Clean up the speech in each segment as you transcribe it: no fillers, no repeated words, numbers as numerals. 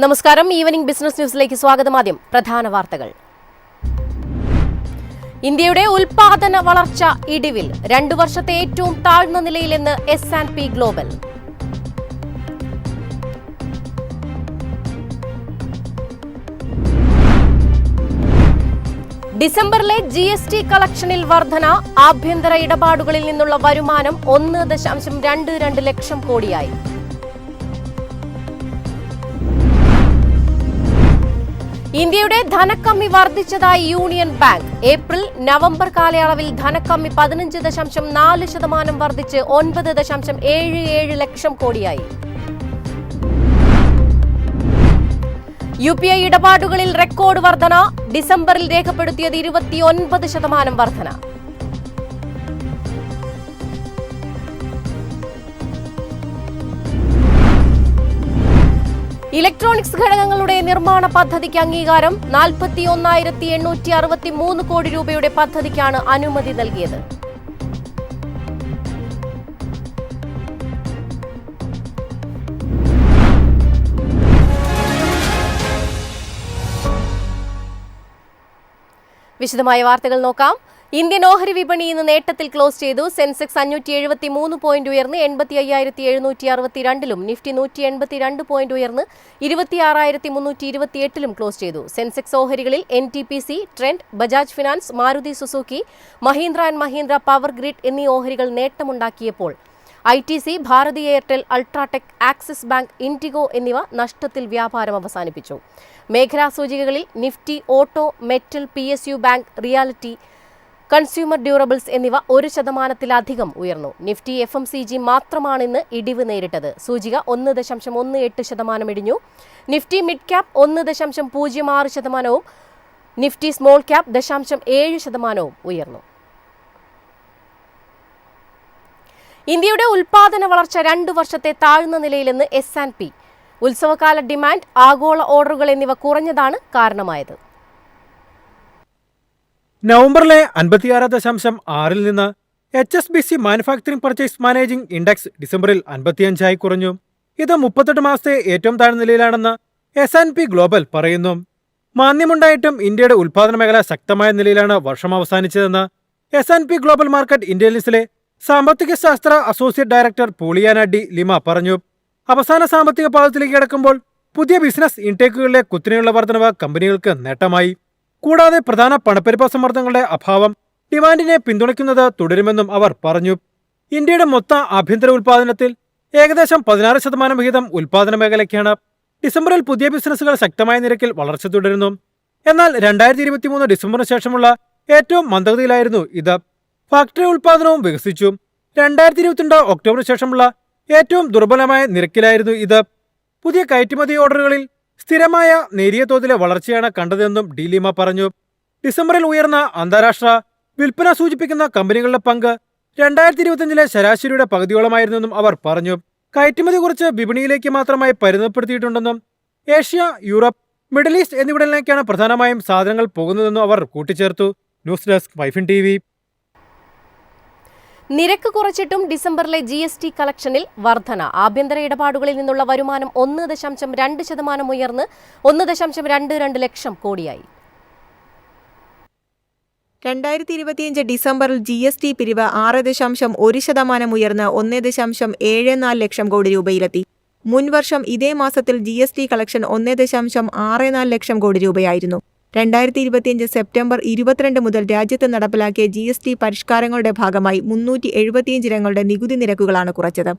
നമസ്കാരം. Evening business ന്യൂസിലേക്ക് സ്വാഗതം. ആദ്യം പ്രധാന വാർത്തകൾ. ഇന്ത്യയുടെ ഉൽപാദന വളർച്ച ഇടിവിൽ 2 വർഷത്തെ ഏറ്റവും താഴ്ന്ന നിലയിലെന്ന് S&P ഗ്ലോബൽ. ഡിസംബറിലെ GST കളക്ഷനിൽ വർധന. ആഭ്യന്തര ഇടപാടുകളിൽ നിന്നുള്ള വരുമാനം 1.22 ലക്ഷം കോടിയായി. ഇന്ത്യയുടെ ധനക്കമ്മി വർദ്ധിച്ചതായി യൂണിയൻ ബാങ്ക്. ഏപ്രിൽ നവംബർ കാലയളവിൽ ധനക്കമ്മി 15.4% വർദ്ധിച്ച് 9.77 ലക്ഷം കോടിയായി. UPI ഇടപാടുകളിൽ റെക്കോർഡ് വർധന. ഡിസംബറിൽ രേഖപ്പെടുത്തിയത് 29% വർധന. ഇലക്ട്രോണിക്സ് ഘടകങ്ങളുടെ നിർമ്മാണ പദ്ധതിക്ക് അംഗീകാരം. 41,863 കോടി രൂപയുടെ പദ്ധതിക്കാണ് അനുമതി നൽകിയത്. വിശദമായ വാർത്തകൾ നോക്കാം. ഇന്ത്യൻ ഓഹരി വിപണി ഇന്ന് നേട്ടത്തിൽ ക്ലോസ് ചെയ്തു. സെൻസെക്സ് 573 പോയിന്റ് ഉയർന്ന് 85,762-ലും നിഫ്റ്റി 182 പോയിന്റ് ഉയർന്ന് 26,328-ലും ക്ലോസ് ചെയ്തു. സെൻസെക്സ് ഓഹരികളിൽ NTPC, Trent, Bajaj Finance, Maruti Suzuki, Mahindra and Mahindra Power Grid എന്നീ ഓഹരികൾ നേട്ടമുണ്ടാക്കിയപ്പോൾ ITC, Bharti Airtel, UltraTech, Axis Bank, IndiGo എന്നിവ നഷ്ടത്തിൽ വ്യാപാരം അവസാനിപ്പിച്ചു. മേഖലാ സൂചികകളിൽ Nifty, auto, metal, PSU bank, realty, consumer durables എന്നിവ 1%-ലധികം ഉയർന്നു. നിഫ്റ്റി FMCG മാത്രമാണ് ഇന്ന് ഇടിവ് നേരിട്ടത്. സൂചിക 1.18% ഇടിഞ്ഞു. Nifty mid cap 1.06%, Nifty small cap 0.7% ഉയർന്നു. ഇന്ത്യയുടെ ഉൽപാദന വളർച്ച 2 വർഷത്തെ താഴ്ന്ന നിലയിലെന്ന് S&P. ഉത്സവകാല ഡിമാൻഡ്, ആഗോള ഓർഡറുകൾ എന്നിവ കുറഞ്ഞതാണ് കാരണമായത്. നവംബറിലെ 56.6-ൽ നിന്ന് HSBC manufacturing purchase managing index ഡിസംബറിൽ 55 കുറഞ്ഞു. ഇത് 38 മാസത്തെ ഏറ്റവും താഴ്ന്ന നിലയിലാണെന്ന് S&P ഗ്ലോബൽ പറയുന്നു. മാന്ദ്യമുണ്ടായിട്ടും ഇന്ത്യയുടെ ഉൽപാദന മേഖല ശക്തമായ നിലയിലാണ് വർഷം അവസാനിച്ചതെന്ന് S&P ഗ്ലോബൽ മാർക്കറ്റ് ഇന്റലിജൻസിലെ സാമ്പത്തിക ശാസ്ത്ര അസോസിയേറ്റ് ഡയറക്ടർ പൂളിയാന ഡി ലിമ പറഞ്ഞു. അവസാന സാമ്പത്തിക പാദത്തിലേക്ക് കടക്കുമ്പോൾ പുതിയ ബിസിനസ് ഇൻടേക്കുകളിലെ കുത്തനെയുള്ള വർധനവ് കമ്പനികൾക്ക് നേട്ടമായി. കൂടാതെ പ്രധാന പണപ്പെരുപ്പ സമ്മർദ്ദങ്ങളുടെ അഭാവം ഡിമാൻഡിനെ പിന്തുണയ്ക്കുന്നത് തുടരുമെന്നും അവർ പറഞ്ഞു. ഇന്ത്യയുടെ മൊത്ത ആഭ്യന്തര ഉൽപാദനത്തിൽ ഏകദേശം 16% വിഹിതം ഉൽപാദന മേഖലയ്ക്കാണ്. ഡിസംബറിൽ പുതിയ ബിസിനസ്സുകൾ ശക്തമായ നിരക്കിൽ വളർച്ച തുടരുന്നു. എന്നാൽ 2023 ഡിസംബറിന് ശേഷമുള്ള ഏറ്റവും മന്ദഗതിയിലായിരുന്നു ഇത്. ഫാക്ടറി ഉൽപാദനവും വികസിച്ചു. 2022 ഒക്ടോബറിന് ശേഷമുള്ള ഏറ്റവും ദുർബലമായ നിരക്കിലായിരുന്നു ഇത്. പുതിയ കയറ്റുമതി ഓർഡറുകളിൽ സ്ഥിരമായ നേരിയ തോതിലെ വളർച്ചയാണ് കണ്ടതെന്നും ഡി ലിമ പറഞ്ഞു. ഡിസംബറിൽ ഉയർന്ന അന്താരാഷ്ട്ര വിൽപ്പന സൂചിപ്പിക്കുന്ന കമ്പനികളുടെ പങ്ക് 2025 ശരാശരിയുടെ പകുതിയോളമായിരുന്നെന്നും അവർ പറഞ്ഞു. കയറ്റുമതി കുറച്ച് വിപണിയിലേക്ക് മാത്രമായി പരിമിതപ്പെടുത്തിയിട്ടുണ്ടെന്നും ഏഷ്യ, യൂറോപ്പ്, മിഡിൽ ഈസ്റ്റ് എന്നിവിടങ്ങളിലേക്കാണ് പ്രധാനമായും സാധനങ്ങൾ പോകുന്നതെന്നും അവർ കൂട്ടിച്ചേർത്തു. ന്യൂസ് ഡെസ്ക് വൈഫിൻ TV. നിരക്ക് കുറച്ചിട്ടും ഡിസംബറിലെ GST കളക്ഷനിൽ വർധന. ആഭ്യന്തര ഇടപാടുകളിൽ നിന്നുള്ള വരുമാനം 1.2% ഉയർന്ന് 1.22 ലക്ഷം കോടിയായി. 2025 ഡിസംബറിൽ GST പിരിവ് 6.1% ഉയർന്ന് 1.74 ലക്ഷം കോടി രൂപയിലെത്തി. മുൻവർഷം ഇതേ മാസത്തിൽ GST കളക്ഷൻ 1.64 ലക്ഷം കോടി രൂപയായിരുന്നു. 2025 സെപ്റ്റംബർ 22 മുതൽ രാജ്യത്ത് നടപ്പിലാക്കിയ GST പരിഷ്കാരങ്ങളുടെ ഭാഗമായി 375 ഇനങ്ങളുടെ നികുതി നിരക്കുകളാണ് കുറച്ചത്.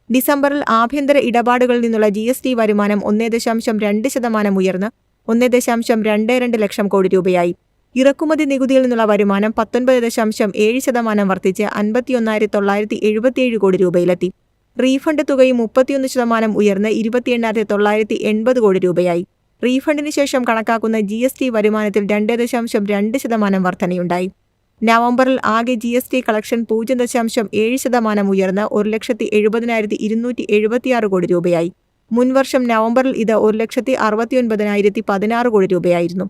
ഡിസംബറിൽ ആഭ്യന്തര ഇടപാടുകളിൽ നിന്നുള്ള GST വരുമാനം 1.2% ഉയർന്ന് 1.22 ലക്ഷം കോടി രൂപയായി. ഇറക്കുമതി നികുതിയിൽ നിന്നുള്ള വരുമാനം 19.7% വർദ്ധിച്ച് 51,977 കോടി രൂപയിലെത്തി. റീഫണ്ട് തുകയും 31% ഉയർന്ന് 28,980 കോടി രൂപയായി. റീഫണ്ടിന് ശേഷം കണക്കാക്കുന്ന GST വരുമാനത്തിൽ 2.2% വർധനയുണ്ടായി. നവംബറിൽ ആകെ GST കളക്ഷൻ 0.7% ഉയർന്ന് 1,70,276 കോടി രൂപയായി. മുൻവർഷം നവംബറിൽ ഇത് 1,69,016 കോടി രൂപയായിരുന്നു.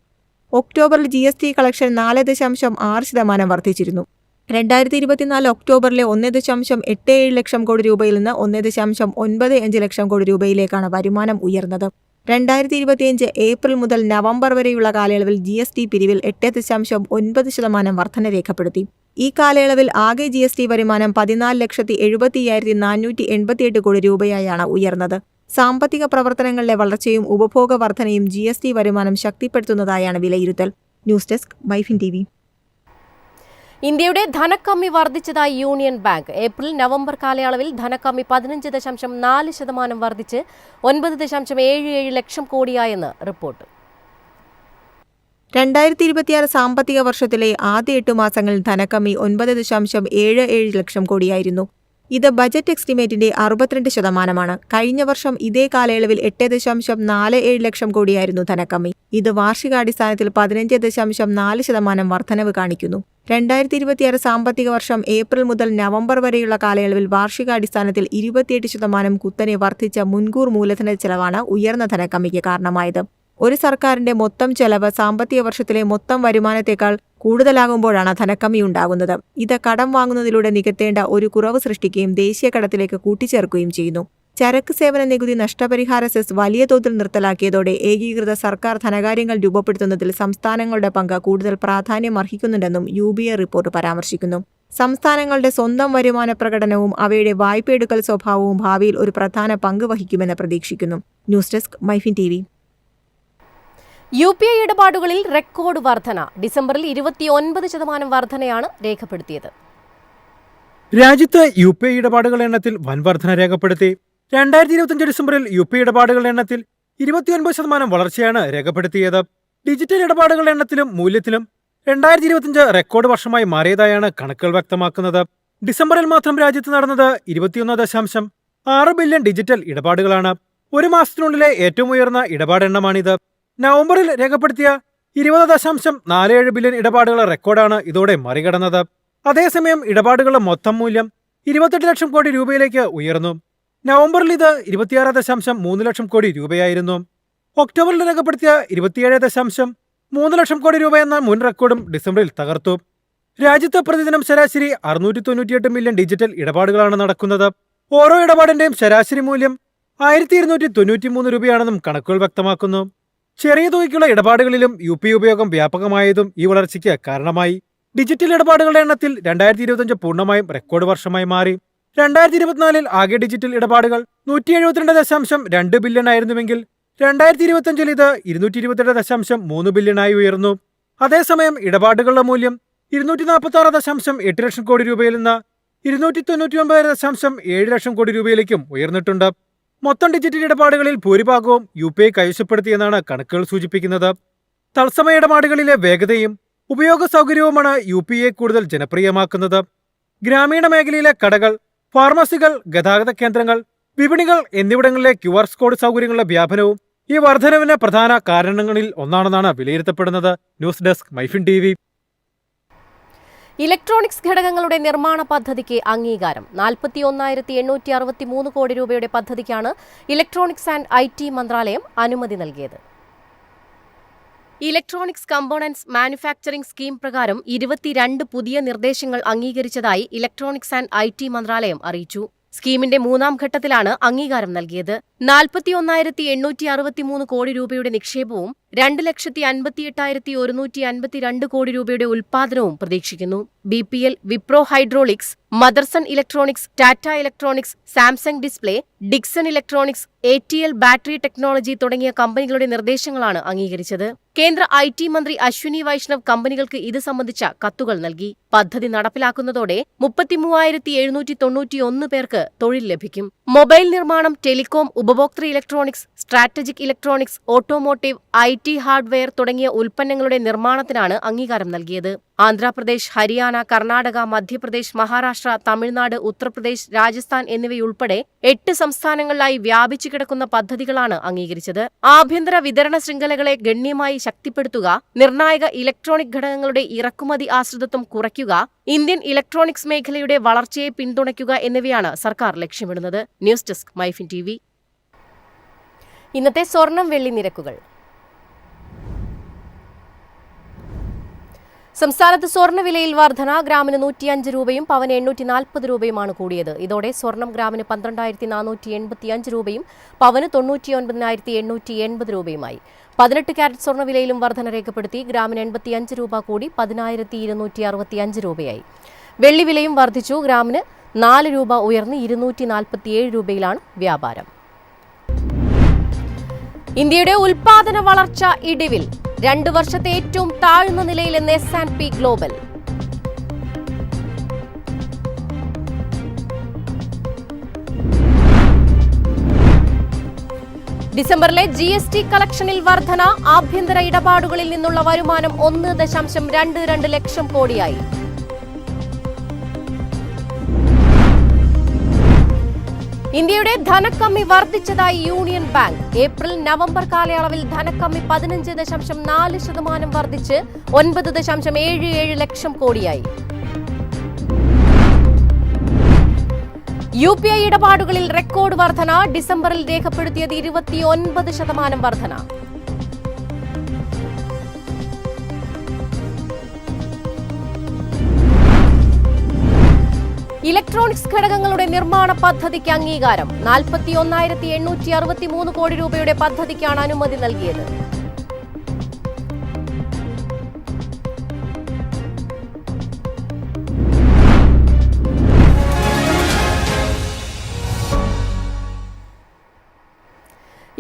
ഒക്ടോബറിൽ GST കളക്ഷൻ 4.6% വർദ്ധിച്ചിരുന്നു. 2024 ഒക്ടോബറിലെ 1.87 ലക്ഷം കോടി രൂപയിൽ നിന്ന് 1.95 ലക്ഷം കോടി രൂപയിലേക്കാണ് വരുമാനം ഉയർന്നത്. 2025 ഏപ്രിൽ മുതൽ നവംബർ വരെയുള്ള കാലയളവിൽ GST പിരിവിൽ 8.9% വർധന രേഖപ്പെടുത്തി. ഈ കാലയളവിൽ ആകെ GST വരുമാനം 14,70,488 കോടി രൂപയായാണ് ഉയർന്നത്. സാമ്പത്തിക പ്രവർത്തനങ്ങളിലെ വളർച്ചയും ഉപഭോഗ വർധനയും GST വരുമാനം ശക്തിപ്പെടുത്തുന്നതായാണ് വിലയിരുത്തൽ. News desk MyFin TV. ഇന്ത്യയുടെ ധനക്കമ്മി വർദ്ധിച്ചതായി യൂണിയൻ ബാങ്ക്. ഏപ്രിൽ നവംബർ കാലയളവിൽ ധനക്കമ്മി 15.4% വർദ്ധിച്ച് 9.77 ലക്ഷം കോടിയായെന്ന് റിപ്പോർട്ട്. 2026 സാമ്പത്തിക വർഷത്തിലെ ആദ്യ 8 മാസങ്ങളിൽ ധനക്കമ്മി 9.77 ലക്ഷം കോടിയായിരുന്നു. ഇത് ബജറ്റ് എസ്റ്റിമേറ്റിന്റെ 62%. കഴിഞ്ഞ വർഷം ഇതേ കാലയളവിൽ 8.47 ലക്ഷം കോടിയായിരുന്നു ധനക്കമ്മി. ഇത് വാർഷികാടിസ്ഥാനത്തിൽ 15.4% വർധനവ് കാണിക്കുന്നു. 2026 സാമ്പത്തിക വർഷം ഏപ്രിൽ മുതൽ നവംബർ വരെയുള്ള കാലയളവിൽ വാർഷികാടിസ്ഥാനത്തിൽ 28% കുത്തനെ വർദ്ധിച്ച മുൻകൂർ മൂലധന ചെലവാണ് ഉയർന്ന ധനക്കമ്മിക്ക് കാരണമായത്. ഒരു സർക്കാരിന്റെ മൊത്തം ചെലവ് സാമ്പത്തിക വർഷത്തിലെ മൊത്തം വരുമാനത്തേക്കാൾ കൂടുതലാകുമ്പോഴാണ് ധനക്കമ്മി ഉണ്ടാകുന്നത്. ഇത് കടം വാങ്ങുന്നതിലൂടെ നികത്തേണ്ട ഒരു കുറവ് സൃഷ്ടിക്കുകയും ദേശീയ കടത്തിലേക്ക് കൂട്ടിച്ചേർക്കുകയും ചെയ്യുന്നു. ചരക്ക് സേവന നികുതി നഷ്ടപരിഹാര സെസ് വലിയ തോതിൽ നിർത്തലാക്കിയതോടെ ഏകീകൃത സർക്കാർ ധനകാര്യങ്ങൾ രൂപപ്പെടുത്തുന്നതിൽ സംസ്ഥാനങ്ങളുടെ പങ്ക് കൂടുതൽ പ്രാധാന്യം അർഹിക്കുന്നുണ്ടെന്നും UBA റിപ്പോർട്ട് പരാമർശിക്കുന്നു. സംസ്ഥാനങ്ങളുടെ സ്വന്തം വരുമാന പ്രകടനവും അവയുടെ വായ്പയെടുക്കൽ സ്വഭാവവും ഭാവിയിൽ ഒരു പ്രധാന പങ്ക് വഹിക്കുമെന്ന് പ്രതീക്ഷിക്കുന്നു. News desk MyFin TV. UPI ഇടപാടുകളിൽ റെക്കോർഡ് വർധന. ഡിസംബറിൽ 29% വർധനയാണ് രേഖപ്പെടുത്തിയത്. രാജ്യത്ത് UPI ഇടപാടുകളുടെ എണ്ണത്തിൽ വൻ വർധന രേഖപ്പെടുത്തി. 2025 ഡിസംബറിൽ UPI ഇടപാടുകളുടെ എണ്ണത്തിൽ 29% വളർച്ചയാണ് രേഖപ്പെടുത്തിയത്. ഡിജിറ്റൽ ഇടപാടുകളുടെ എണ്ണത്തിലും മൂല്യത്തിലും 2025 റെക്കോർഡ് വർഷമായി മാറിയതായാണ് കണക്കുകൾ വ്യക്തമാക്കുന്നത്. ഡിസംബറിൽ മാത്രം രാജ്യത്ത് നടന്നത് 21.6 ബില്യൺ ഡിജിറ്റൽ ഇടപാടുകളാണ്. ഒരു മാസത്തിനുള്ളിലെ ഏറ്റവും ഉയർന്ന ഇടപാടെണ്ണമാണിത്. നവംബറിൽ രേഖപ്പെടുത്തിയ 20.47 ബില്യൺ ഇടപാടുകൾ റെക്കോർഡാണ് ഇതോടെ മറികടന്നത്. അതേസമയം ഇടപാടുകളുടെ മൊത്തം മൂല്യം 28 ലക്ഷം കോടി രൂപയിലേക്ക് ഉയർന്നു. നവംബറിൽ ഇത് 26.3 ലക്ഷം കോടി രൂപയായിരുന്നു. ഒക്ടോബറിൽ രേഖപ്പെടുത്തിയ 27.3 ലക്ഷം കോടി രൂപ എന്ന മുൻ റെക്കോർഡും ഡിസംബറിൽ തകർത്തു. രാജ്യത്ത് പ്രതിദിനം ശരാശരി 698 മില്യൺ ഡിജിറ്റൽ ഇടപാടുകളാണ് നടക്കുന്നത്. ഓരോ ഇടപാടിന്റെയും ശരാശരി മൂല്യം 1293 രൂപയാണെന്നും കണക്കുകൾ വ്യക്തമാക്കുന്നു. ചെറിയ തുകയ്ക്കുള്ള ഇടപാടുകളിലും UPI ഉപയോഗം വ്യാപകമായതും ഈ വളർച്ചയ്ക്ക് കാരണമായി. ഡിജിറ്റൽ ഇടപാടുകളുടെ എണ്ണത്തിൽ 2025 പൂർണ്ണമായും റെക്കോർഡ് വർഷമായി മാറി. 2024 ആകെ ഡിജിറ്റൽ ഇടപാടുകൾ 172.2 ബില്യൺ ആയിരുന്നുവെങ്കിൽ 2025 ഇത് 228.3 ബില്യണായി ഉയർന്നു. അതേസമയം ഇടപാടുകളുടെ മൂല്യം 246.8 ലക്ഷം കോടി രൂപയിൽ നിന്ന് 299.7 ലക്ഷം കോടി രൂപയിലേക്കും ഉയർന്നിട്ടുണ്ട്. മൊത്തം ഡിജിറ്റൽ ഇടപാടുകളിൽ ഭൂരിഭാഗവും UPI കൈവശപ്പെടുത്തിയെന്നാണ് കണക്കുകൾ സൂചിപ്പിക്കുന്നത്. തത്സമയ ഇടപാടുകളിലെ വേഗതയും ഉപയോഗ സൗകര്യവുമാണ് UPIയെ കൂടുതൽ ജനപ്രിയമാക്കുന്നത്. ഗ്രാമീണ മേഖലയിലെ കടകൾ, ഫാർമസികൾ, ഗതാഗത കേന്ദ്രങ്ങൾ, വിപണികൾ എന്നിവിടങ്ങളിലെ QR കോഡ് സൗകര്യങ്ങളുടെ വ്യാപനവും ഈ വർധനവിന് പ്രധാന കാരണങ്ങളിൽ ഒന്നാണെന്നാണ് വിലയിരുത്തപ്പെടുന്നത്. News desk MyFin TV. Electronics ഘടകങ്ങളുടെ നിർമ്മാണ പദ്ധതിക്ക് അംഗീകാരം. 41,863 കോടി രൂപയുടെ പദ്ധതിക്കാണ് ഇലക്ട്രോണിക്സ് ആൻഡ് IT മന്ത്രാലയം അനുമതി നൽകിയത്. ഇലക്ട്രോണിക്സ് കമ്പോണന്റ്സ് മാനുഫാക്ചറിംഗ് സ്കീം പ്രകാരം 22 പുതിയ നിർദ്ദേശങ്ങൾ അംഗീകരിച്ചതായി ഇലക്ട്രോണിക്സ് ആൻഡ് IT മന്ത്രാലയം അറിയിച്ചു. സ്കീമിന്റെ 3ാം ഘട്ടത്തിലാണ് അംഗീകാരം നൽകിയത്. 41,863 കോടി രൂപയുടെ നിക്ഷേപവും 2,58,152 കോടി രൂപയുടെ ഉൽപ്പാദനവും പ്രതീക്ഷിക്കുന്നു. BPL, Wipro hydraulics, Motherson electronics, Tata electronics, Samsung display, Dixon electronics, ATL battery technology തുടങ്ങിയ കമ്പനികളുടെ നിർദ്ദേശങ്ങളാണ് അംഗീകരിച്ചത്. കേന്ദ്ര IT മന്ത്രി അശ്വിനി വൈഷ്ണവ് കമ്പനികൾക്ക് ഇത് സംബന്ധിച്ച കത്തുകൾ നൽകി. പദ്ധതി നടപ്പിലാക്കുന്നതോടെ 33,791 പേർക്ക് തൊഴിൽ ലഭിക്കും. മൊബൈൽ നിർമ്മാണം, ടെലികോം, ഉപഭോക്തൃ electronics, strategic electronics, automotive, IT hardware തുടങ്ങിയ ഉൽപ്പന്നങ്ങളുടെ നിർമ്മാണത്തിനാണ് അംഗീകാരം നൽകിയത്. ആന്ധ്രാപ്രദേശ്, ഹരിയാന, കർണാടക, മധ്യപ്രദേശ്, മഹാരാഷ്ട്ര, തമിഴ്നാട്, ഉത്തർപ്രദേശ്, രാജസ്ഥാൻ എന്നിവയുൾപ്പെടെ 8 സംസ്ഥാനങ്ങളിലായി വ്യാപിച്ചു കിടക്കുന്ന പദ്ധതികളാണ് അംഗീകരിച്ചത്. ആഭ്യന്തര വിതരണ ശൃംഖലകളെ ഗണ്യമായി ശക്തിപ്പെടുത്തുക, നിർണായക ഇലക്ട്രോണിക് ഘടകങ്ങളുടെ ഇറക്കുമതി ആശ്രിതത്വം കുറയ്ക്കുക, ഇന്ത്യൻ ഇലക്ട്രോണിക്സ് മേഖലയുടെ വളർച്ചയെ പിന്തുണയ്ക്കുക എന്നിവയാണ് സർക്കാർ ലക്ഷ്യമിടുന്നത്. News desk MyFin TV. ഇന്നത്തെ സ്വർണം വെള്ളി നിരക്കുകൾ. സംസ്ഥാനത്ത് സ്വർണ്ണവിലയിൽ വർധന. ഗ്രാമിന് 105 രൂപയും പവന് 840 രൂപയുമാണ് കൂടിയത്. ഇതോടെ സ്വർണം ഗ്രാമിന് 12,485 രൂപയും പവന് 99,880 രൂപയുമായി. 18 കാരറ്റ് സ്വർണ്ണവിലയിലും വർധന രേഖപ്പെടുത്തി. ഗ്രാമിന് 85 രൂപ കൂടി 10,265 രൂപയായി. വെള്ളിവിലയും വർദ്ധിച്ചു. ഗ്രാമിന് 4 രൂപ ഉയർന്ന് 247 രൂപയിലാണ് വ്യാപാരം. ഇന്ത്യയുടെ ഉൽപാദന വളർച്ച ഇടിവിൽ. 2 വർഷത്തെ ഏറ്റവും താഴ്ന്ന നിലയിലെന്ന് S&P ഗ്ലോബൽ. ഡിസംബറിലെ GST കളക്ഷനിൽ വർധന. ആഭ്യന്തര ഇടപാടുകളിൽ നിന്നുള്ള വരുമാനം 1.22 ലക്ഷം കോടിയായി. ഇന്ത്യയുടെ ധനക്കമ്മി വർദ്ധിച്ചതായി യൂണിയൻ ബാങ്ക്. ഏപ്രിൽ നവംബർ കാലയളവിൽ ധനക്കമ്മി 15.4% വർദ്ധിച്ച് 9.77 ലക്ഷം കോടിയായി. UPI ഇടപാടുകളിൽ റെക്കോർഡ് വർധന. ഡിസംബറിൽ രേഖപ്പെടുത്തിയത് 29% വർധന. ഇലക്ട്രോണിക്സ് ഘടകങ്ങളുടെ നിർമ്മാണ പദ്ധതിക്ക് അംഗീകാരം. 41,863 കോടി രൂപയുടെ പദ്ധതിക്കാണ് അനുമതി നൽകിയത്.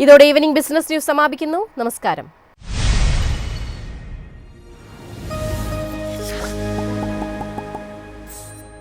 ഇതോടെ ഈവനിംഗ് ബിസിനസ് ന്യൂസ് സമാപിക്കുന്നു. നമസ്കാരം.